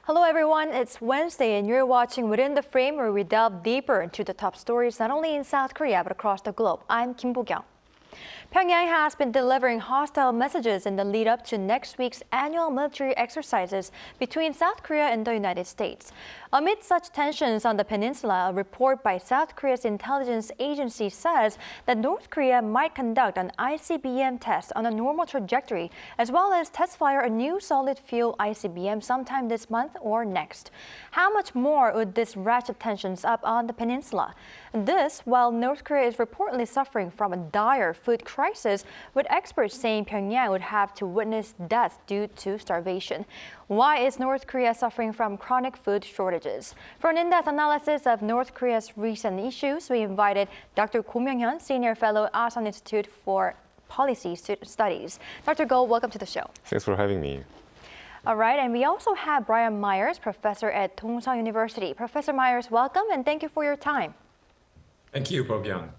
Hello everyone, it's Wednesday and you're watching Within the Frame, where we delve deeper into the top stories not only in South Korea but across the globe. I'm Kim Bo-kyung. Pyongyang has been delivering hostile messages in the lead up to next week's annual military exercises between South Korea and the United States. Amid such tensions on the peninsula, a report by South Korea's intelligence agency says that North Korea might conduct an ICBM test on a normal trajectory, as well as test fire a new solid-fuel ICBM sometime this month or next. How much more would this ratchet tensions up on the peninsula? This, while North Korea is reportedly suffering from a dire food crisis, with experts saying Pyongyang would have to witness death due to starvation. Why is North Korea suffering from chronic food shortages? For an in-depth analysis of North Korea's recent issues, we invited Doctor Go Myong-hyun, Senior Fellow Asan Institute for Policy Studies. Dr. Go, welcome to the show. Thanks for having me. All right, and we also have Brian Myers, professor at Dongsan University. Professor Myers, welcome and thank you for your time. Thank you, Bo-kyung.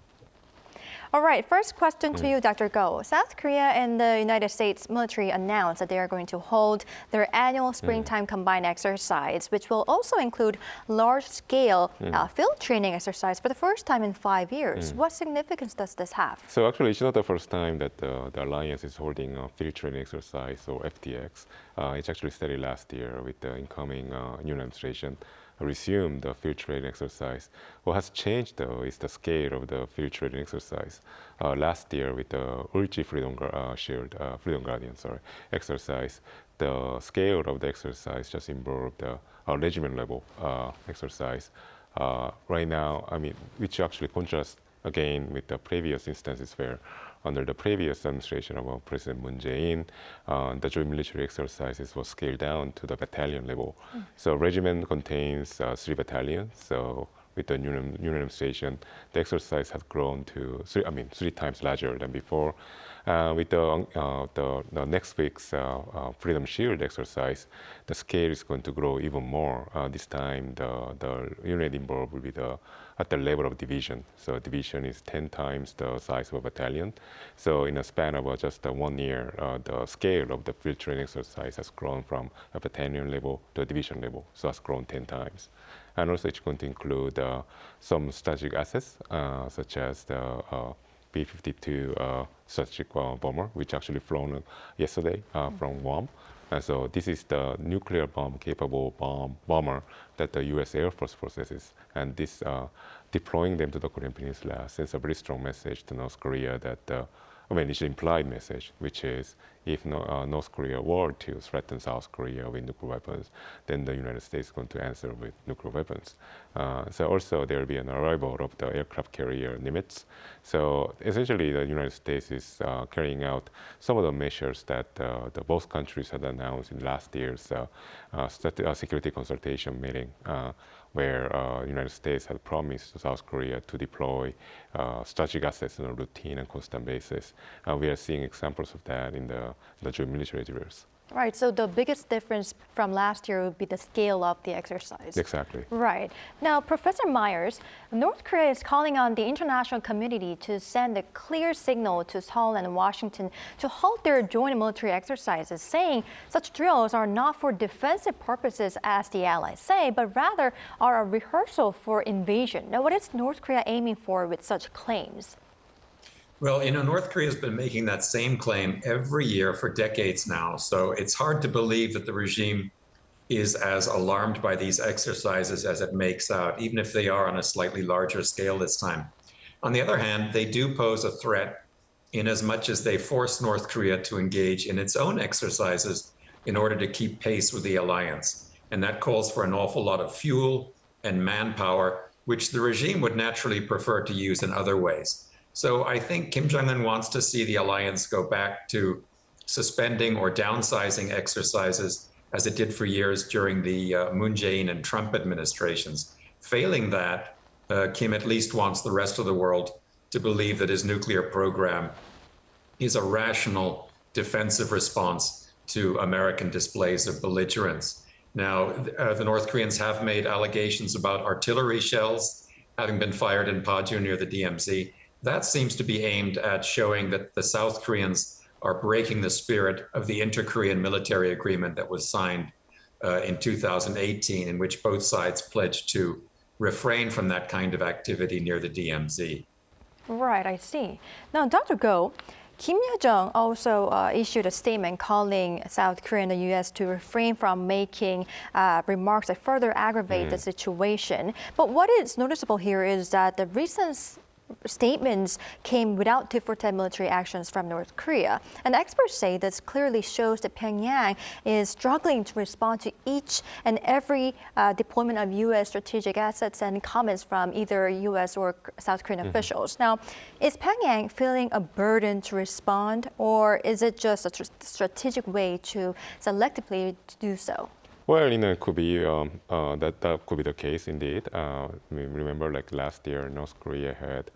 All right, first question to you, Dr. Go. South Korea and the United States military announced that they are going to hold their annual springtime combined exercise, which will also include large-scale field training exercise for the first time in 5 years. What significance does this have? So actually, it's not the first time that the alliance is holding a field training exercise, or FTX. It's actually started last year with the incoming new administration. Resumed the field training exercise. What has changed though is the scale of the field training exercise. Last year with the Ulchi Freedom Guardian exercise, the scale of the exercise just involved a regiment level exercise. Right now, which actually contrasts again with the previous instances where under the previous administration of President Moon Jae-in, the joint military exercises were scaled down to the battalion level. So regiment contains 3 battalions. So with the new administration, the exercise has grown to 3 times larger than before. With the next week's Freedom Shield exercise, the scale is going to grow even more. This time, the unit involved will be at the level of division. So division is 10 times the size of a battalion. So in a span of just 1 year, the scale of the field training exercise has grown from a battalion level to a division level. So it's grown 10 times. And also it's going to include some strategic assets, such as the B-52 strategic bomber, which actually flown yesterday from Guam. And so this is the nuclear bomb-capable bomber that the U.S. Air Force possesses. And this deploying them to the Korean Peninsula sends a very strong message to North Korea that, it's an implied message, which is if North Korea were to threaten South Korea with nuclear weapons, then the United States is going to answer with nuclear weapons. So also there will be an arrival of the aircraft carrier Nimitz. So essentially the United States is carrying out some of the measures that both countries had announced in last year's security consultation meeting, where the United States had promised to South Korea to deploy strategic assets on a routine and constant basis. We are seeing examples of that in the joint military drills. Right, so the biggest difference from last year would be the scale of the exercise. Exactly. Right. Now, Professor Myers, North Korea is calling on the international community to send a clear signal to Seoul and Washington to halt their joint military exercises, saying such drills are not for defensive purposes, as the allies say, but rather are a rehearsal for invasion. Now, what is North Korea aiming for with such claims? Well, North Korea has been making that same claim every year for decades now. So it's hard to believe that the regime is as alarmed by these exercises as it makes out, even if they are on a slightly larger scale this time. On the other hand, they do pose a threat in as much as they force North Korea to engage in its own exercises in order to keep pace with the alliance. And that calls for an awful lot of fuel and manpower, which the regime would naturally prefer to use in other ways. So I think Kim Jong-un wants to see the alliance go back to suspending or downsizing exercises as it did for years during the Moon Jae-in and Trump administrations. Failing that, Kim at least wants the rest of the world to believe that his nuclear program is a rational defensive response to American displays of belligerence. Now, the North Koreans have made allegations about artillery shells having been fired in Paju near the DMZ. That seems to be aimed at showing that the South Koreans are breaking the spirit of the inter-Korean military agreement that was signed in 2018, in which both sides pledged to refrain from that kind of activity near the DMZ. Right, I see. Now, Dr. Go, Kim Yo-jong also issued a statement calling South Korea and the U.S. to refrain from making remarks that further aggravate the situation. But what is noticeable here is that the recent statements came without tit-for-tat military actions from North Korea. And experts say this clearly shows that Pyongyang is struggling to respond to each and every deployment of U.S. strategic assets and comments from either U.S. or South Korean officials. Now, is Pyongyang feeling a burden to respond, or is it just a strategic way to selectively do so? Well, it could be that could be the case indeed. Remember, like last year, North Korea had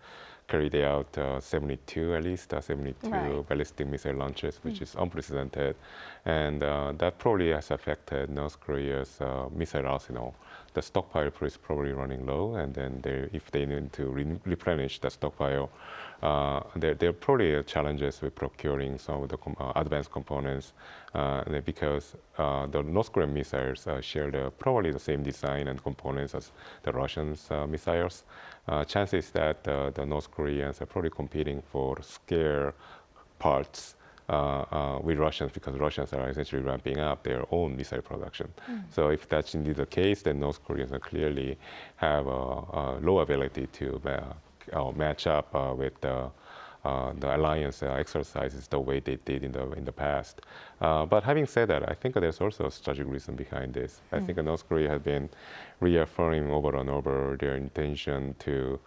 carried out 72 Right. ballistic missile launches, which is unprecedented, and that probably has affected North Korea's missile arsenal. The stockpile is probably running low, and then if they need to replenish the stockpile, there are probably challenges with procuring some of the advanced components because the North Korean missiles share probably the same design and components as the Russians' missiles. Chances that the North Koreans are probably competing for scare parts with Russians, because Russians are essentially ramping up their own missile production. So if that's indeed the case, then North Koreans clearly have a low ability to match up with the alliance exercises the way they did in the past. But having said that, I think there's also a strategic reason behind this. I think North Korea has been reaffirming over and over their intention to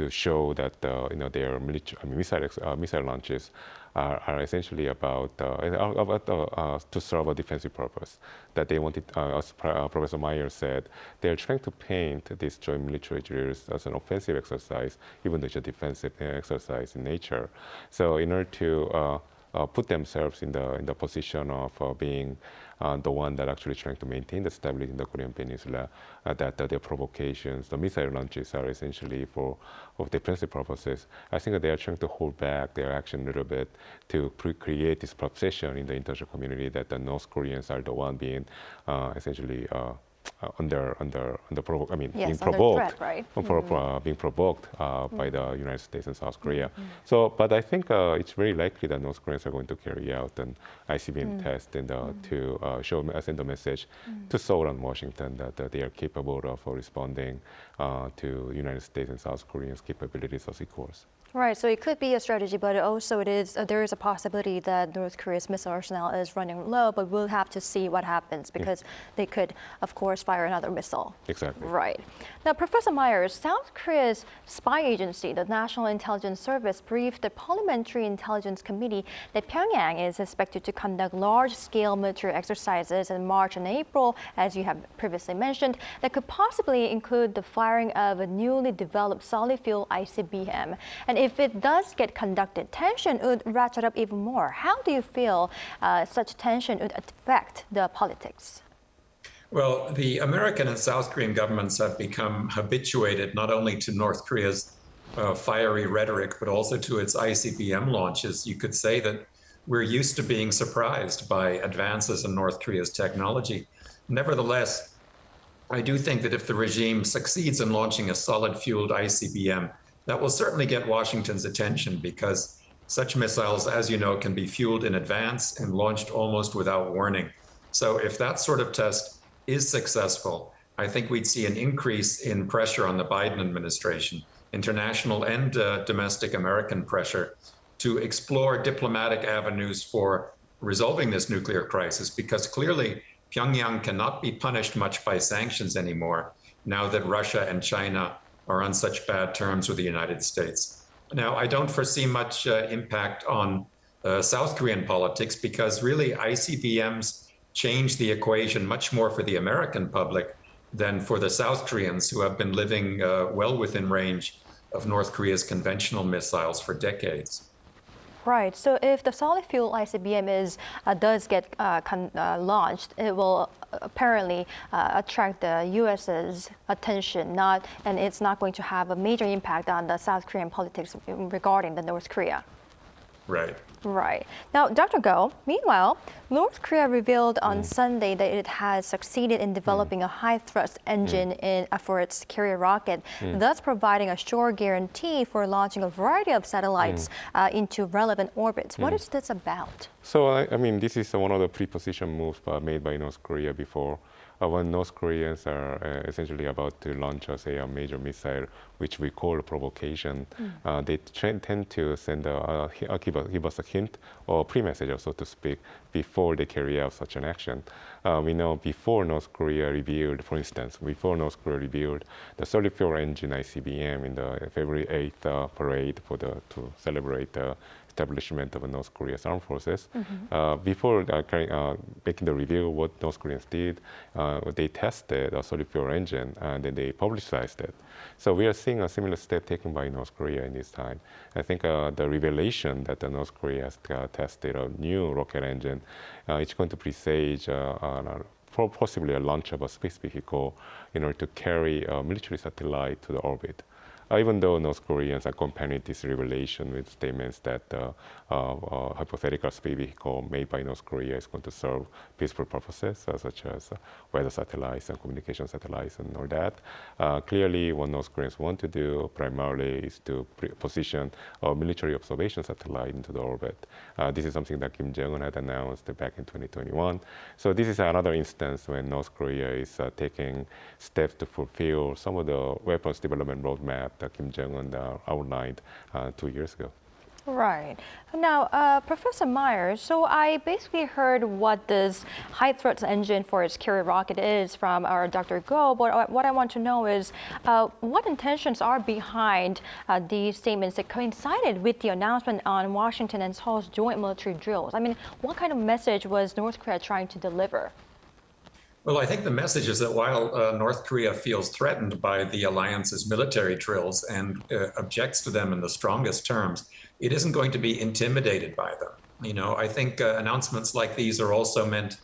show that their missile launches are essentially about to serve a defensive purpose. That they wanted, as Professor Meyer said, they're trying to paint these joint military drills as an offensive exercise, even though it's a defensive exercise in nature. So in order to put themselves in the position of being the one that actually trying to maintain the stability in the Korean Peninsula, that their provocations, the missile launches are essentially of defensive purposes. I think that they are trying to hold back their action a little bit to create this perception in the international community that the North Koreans are the one being essentially being provoked, threat, right? being provoked by the United States and South Korea. So, but I think it's very likely that North Koreans are going to carry out an ICBM test and to send a message to Seoul and Washington that they are capable of responding to United States and South Koreans' capabilities as equals. Right, so it could be a strategy, but also there is a possibility that North Korea's missile arsenal is running low, but we'll have to see what happens because they could, of course, fire another missile. Exactly. Right. Now, Professor Myers, South Korea's spy agency, the National Intelligence Service, briefed the Parliamentary Intelligence Committee that Pyongyang is expected to conduct large-scale military exercises in March and April, as you have previously mentioned, that could possibly include the firing of a newly developed solid-fuel ICBM. And if it does get conducted, tension would ratchet up even more. How do you feel such tension would affect the politics? Well, the American and South Korean governments have become habituated not only to North Korea's fiery rhetoric, but also to its ICBM launches. You could say that we're used to being surprised by advances in North Korea's technology. Nevertheless, I do think that if the regime succeeds in launching a solid-fueled ICBM, that will certainly get Washington's attention, because such missiles, as you know, can be fueled in advance and launched almost without warning. So if that sort of test is successful, I think we'd see an increase in pressure on the Biden administration, international and domestic American pressure, to explore diplomatic avenues for resolving this nuclear crisis, because clearly Pyongyang cannot be punished much by sanctions anymore now that Russia and China are on such bad terms with the United States. Now, I don't foresee much impact on South Korean politics, because really ICBMs change the equation much more for the American public than for the South Koreans, who have been living well within range of North Korea's conventional missiles for decades. Right. So if the solid fuel ICBM does get launched, it will apparently attract the U.S.'s attention, and it's not going to have a major impact on the South Korean politics regarding the North Korea. Right. Right. Now, Dr. Go, meanwhile, North Korea revealed on Sunday that it has succeeded in developing a high-thrust engine for its carrier rocket, thus providing a sure guarantee for launching a variety of satellites into relevant orbits. What is this about? So, I mean, this is one of the pre-position moves made by North Korea before. When North Koreans are essentially about to launch, say, a major missile, which we call provocation, they tend to send give us a hint or pre-message, so to speak, before they carry out such an action. We know before North Korea revealed, for instance, before North Korea revealed the 34-engine ICBM in the February 8th parade to celebrate the establishment of North Korea's armed forces. Before making the reveal, what North Koreans did, they tested a 34 engine and then they publicized it. So we are seeing a similar step taken by North Korea in this time. I think the revelation that the North Korea has tested a new rocket engine, it's going to presage possibly a launch of a space vehicle in order to carry a military satellite to the orbit. Even though North Koreans accompanied this revelation with statements that the hypothetical space vehicle made by North Korea is going to serve peaceful purposes, such as weather satellites and communication satellites and all that. Clearly, what North Koreans want to do primarily is to position a military observation satellite into the orbit. This is something that Kim Jong-un had announced back in 2021. So this is another instance when North Korea is taking steps to fulfill some of the weapons development roadmap that Kim Jong-un outlined 2 years ago. Right. Now, Professor Myers, so I basically heard what this high-thrust engine for its carrier rocket is from our Dr. Go, but what I want to know is what intentions are behind these statements that coincided with the announcement on Washington and Seoul's joint military drills? I mean, what kind of message was North Korea trying to deliver? Well, I think the message is that while North Korea feels threatened by the alliance's military drills and objects to them in the strongest terms, it isn't going to be intimidated by them. You know, I think announcements like these are also meant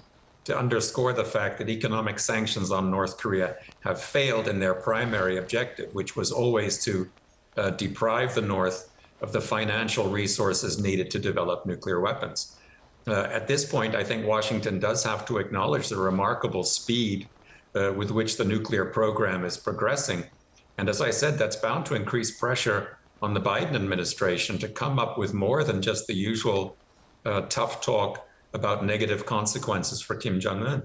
to underscore the fact that economic sanctions on North Korea have failed in their primary objective, which was always to deprive the North of the financial resources needed to develop nuclear weapons. At this point, I think Washington does have to acknowledge the remarkable speed with which the nuclear program is progressing. And as I said, that's bound to increase pressure on the Biden administration to come up with more than just the usual tough talk about negative consequences for Kim Jong-un.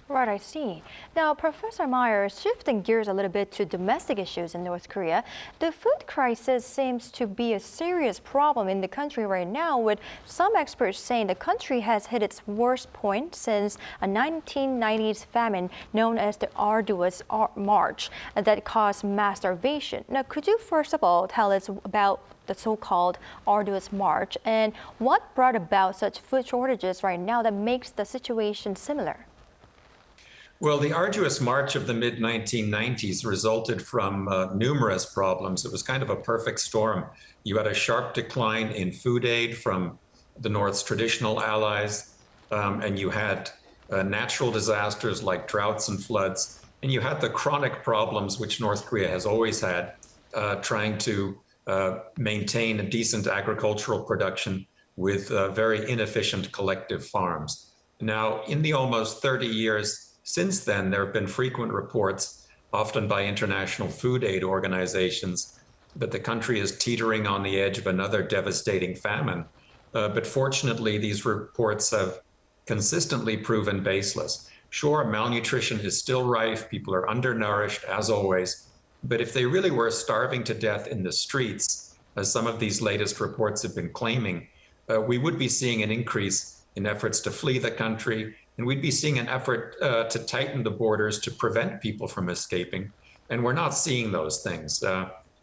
Right, I see. Now, Professor Myers, shifting gears a little bit to domestic issues in North Korea, the food crisis seems to be a serious problem in the country right now, with some experts saying the country has hit its worst point since a 1990s famine known as the Arduous March that caused mass starvation. Now, could you first of all tell us about the so-called Arduous March and what brought about such food shortages right now that makes the situation similar? Well, the arduous march of the mid-1990s resulted from numerous problems. It was kind of a perfect storm. You had a sharp decline in food aid from the North's traditional allies, and you had natural disasters like droughts and floods, and you had the chronic problems which North Korea has always had, trying to maintain a decent agricultural production with very inefficient collective farms. Now, in the almost 30 years since then, there have been frequent reports, often by international food aid organizations, that the country is teetering on the edge of another devastating famine. But fortunately, these reports have consistently proven baseless. Sure, malnutrition is still rife, people are undernourished, as always, but if they really were starving to death in the streets, as some of these latest reports have been claiming, we would be seeing an increase in efforts to flee the country, and we'd be seeing an effort to tighten the borders to prevent people from escaping. And we're not seeing those things.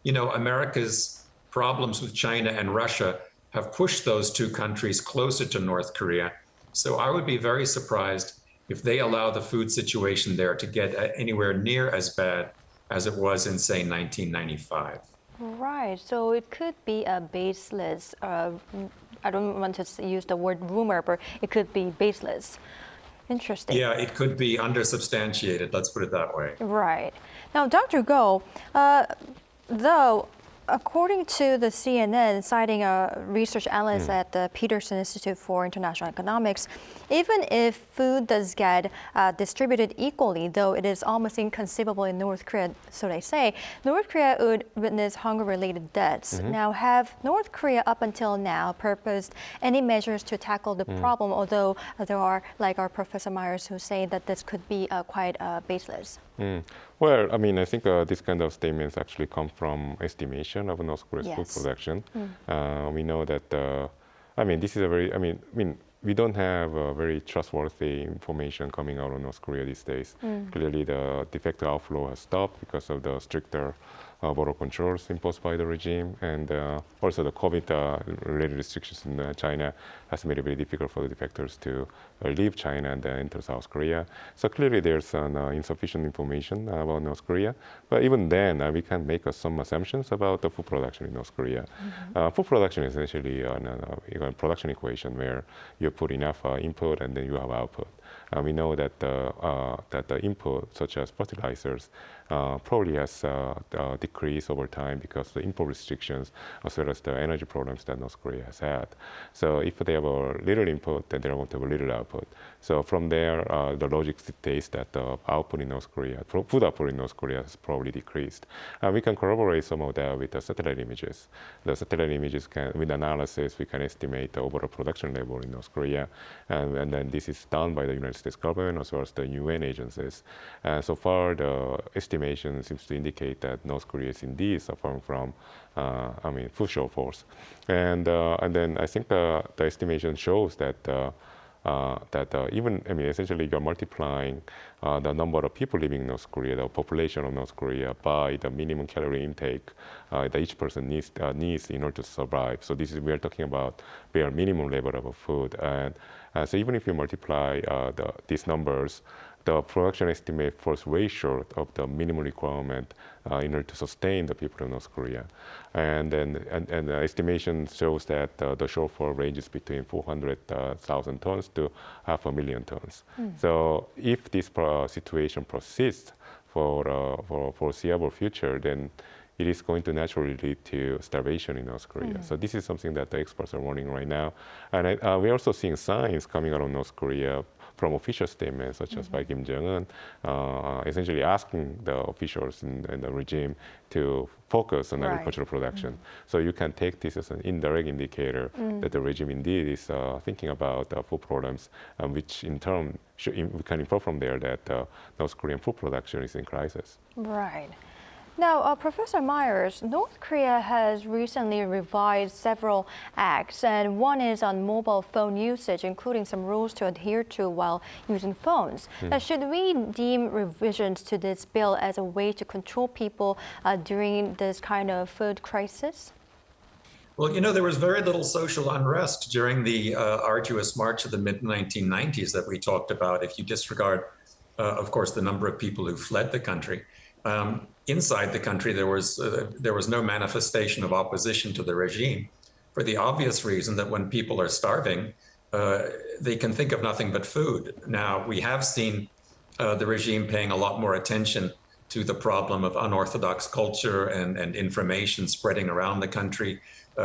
You know, America's problems with China and Russia have pushed those two countries closer to North Korea. So I would be very surprised if they allow the food situation there to get anywhere near as bad as it was in, say, 1995. Right, so it could be a baseless, I don't want to use the word rumor, but it could be baseless. Interesting. Yeah, it could be undersubstantiated, let's put it that way. Right. Now, Dr. Go, though according to the CNN, citing a research analyst at the Peterson Institute for International Economics, even if food does get distributed equally, though it is almost inconceivable in North Korea, so they say, North Korea would witness hunger-related deaths. Now, have North Korea up until now proposed any measures to tackle the problem, although there are, like our Professor Myers, who say that this could be quite baseless? Well, I mean, I think this kind of statements actually come from estimation of North Korea's food production. We know that, I mean, this is a very, I mean, we don't have very trustworthy information coming out of North Korea these days. Clearly, the de facto outflow has stopped because of the stricter border controls imposed by the regime, and also the COVID-related restrictions in China has made it very difficult for the defectors to leave China and enter South Korea. So clearly there's insufficient information about North Korea. But even then, we can make some assumptions about the food production in North Korea. Food production is essentially a production equation where you put enough input and then you have output. We know that the input, such as fertilizers, probably has decreased over time because the import restrictions, as well as the energy problems that North Korea has had. So if they have a little input, then they want to have a little output. So from there, the logic dictates that the output in North Korea, food output in North Korea has probably decreased. We can corroborate some of that with the satellite images. The satellite images with analysis, we can estimate the overall production level in North Korea. And then this is done by the United States government as well as the UN agencies. So far, the estimation seems to indicate that North Korea is indeed suffering from, food shortfalls. And then I think the estimation shows that essentially you're multiplying the number of people living in North Korea, the population of North Korea, by the minimum calorie intake that each person needs in order to survive. So we are talking about bare minimum level of food. And so even if you multiply these numbers, the production estimate falls way short of the minimum requirement in order to sustain the people of North Korea. And the estimation shows that the shortfall ranges between 400,000 tons to 500,000 tons. So if this situation persists for foreseeable future, then it is going to naturally lead to starvation in North Korea. So this is something that the experts are warning right now. And we're also seeing signs coming out of North Korea from official statements, such as by Kim Jong-un, essentially asking the officials in the regime to focus on agricultural production. So you can take this as an indirect indicator that the regime indeed is thinking about food problems, which in turn we can infer from there that North Korean food production is in crisis. Right. Now, Professor Myers, North Korea has recently revised several acts, and one is on mobile phone usage, including some rules to adhere to while using phones. Now, should we deem revisions to this bill as a way to control people during this kind of food crisis? Well, you know, there was very little social unrest during the arduous march of the mid-1990s that we talked about, if you disregard, of course, the number of people who fled the country. Inside the country, there was no manifestation of opposition to the regime, for the obvious reason that when people are starving, they can think of nothing but food. Now, we have seen the regime paying a lot more attention to the problem of unorthodox culture and information spreading around the country.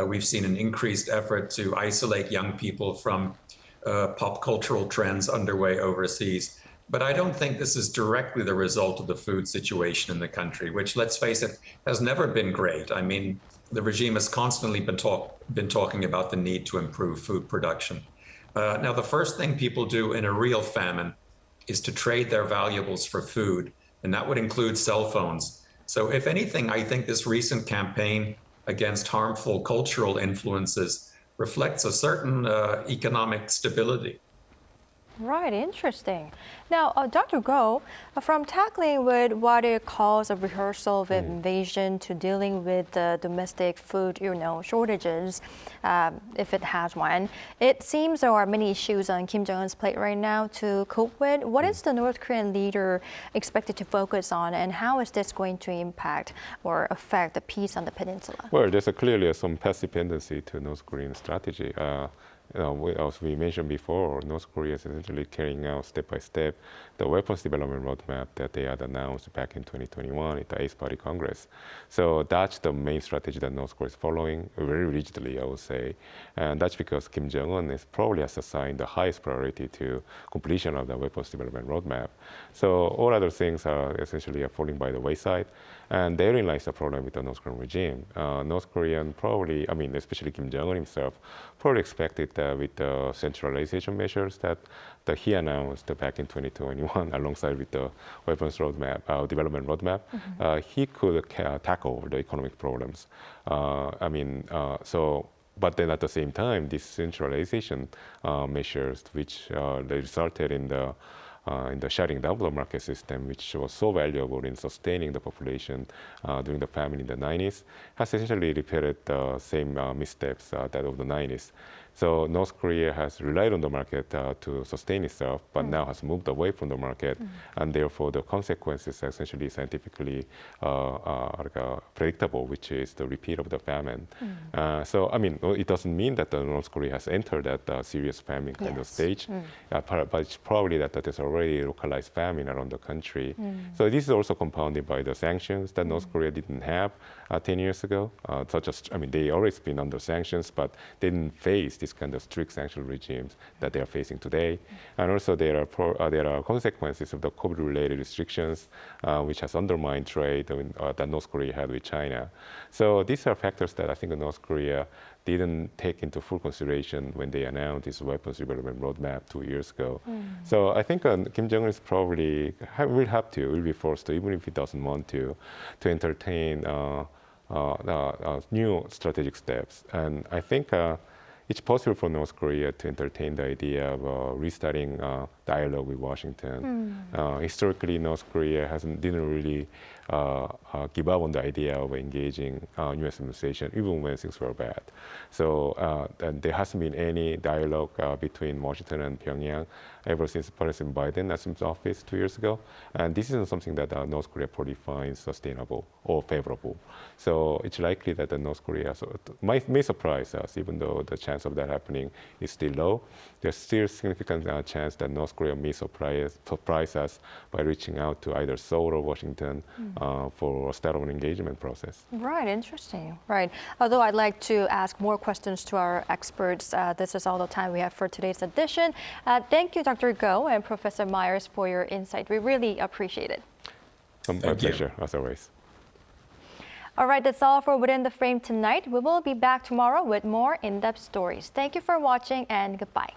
We've seen an increased effort to isolate young people from pop cultural trends underway overseas. But I don't think this is directly the result of the food situation in the country, which, let's face it, has never been great. I mean, the regime has constantly been talking about the need to improve food production. Now, the first thing people do in a real famine is to trade their valuables for food, and that would include cell phones. So if anything, I think this recent campaign against harmful cultural influences reflects a certain economic stability. Right, interesting. Now, Dr. Go, from tackling with what it calls a rehearsal of invasion to dealing with the domestic food, shortages, if it has one, it seems there are many issues on Kim Jong-un's plate right now to cope with. What is the North Korean leader expected to focus on, and how is this going to impact or affect the peace on the peninsula? Well, there's clearly some passive tendency to North Korean strategy. as we mentioned before, North Korea is essentially carrying out step by step the weapons development roadmap that they had announced back in 2021 at the Eighth Party Congress. So that's the main strategy that North Korea is following very rigidly, I would say. And that's because Kim Jong-un is probably has assigned the highest priority to completion of the weapons development roadmap. So all other things are essentially falling by the wayside. And therein lies the problem with the North Korean regime. North Korean probably, I mean, especially Kim Jong-un himself, probably expected that with the centralization measures that he announced back in 2021 alongside with the weapons roadmap, development roadmap, he could tackle the economic problems. But then at the same time, this centralization measures, which they resulted in the shutting down the market system, which was so valuable in sustaining the population during the famine in the 90s, has essentially repeated the same missteps that of the 90s. So North Korea has relied on the market to sustain itself, but now has moved away from the market, and therefore the consequences are essentially scientifically predictable, which is the repeat of the famine. So, I mean, it doesn't mean that North Korea has entered that serious famine kind of stage, but it's probably that there's already localized famine around the country. So this is also compounded by the sanctions that North Korea didn't have 10 years ago, such as, I mean, they always been under sanctions, but they didn't face this kind of strict sanction regimes that they are facing today. And also there are consequences of the COVID-related restrictions, which has undermined trade that North Korea had with China. So these are factors that I think North Korea didn't take into full consideration when they announced this weapons development roadmap 2 years ago. So I think Kim Jong-un is probably will be forced to, even if he doesn't want to entertain new strategic steps. And I think it's possible for North Korea to entertain the idea of restarting dialogue with Washington. Historically, North Korea didn't really give up on the idea of engaging U.S. administration, even when things were bad. So and there hasn't been any dialogue between Washington and Pyongyang ever since President Biden assumed office 2 years ago. And this isn't something that North Korea probably finds sustainable or favorable. So it's likely that North Korea may surprise us, even though the chance of that happening is still low. There's still significant chance that North Korea may surprise us by reaching out to either Seoul or Washington for a start of an engagement process. Right, interesting. Right. Although I'd like to ask more questions to our experts, this is all the time we have for today's edition. Thank you, Dr. Go and Professor Myers, for your insight. We really appreciate it. My pleasure, as always. All right, that's all for Within the Frame tonight. We will be back tomorrow with more in-depth stories. Thank you for watching and goodbye.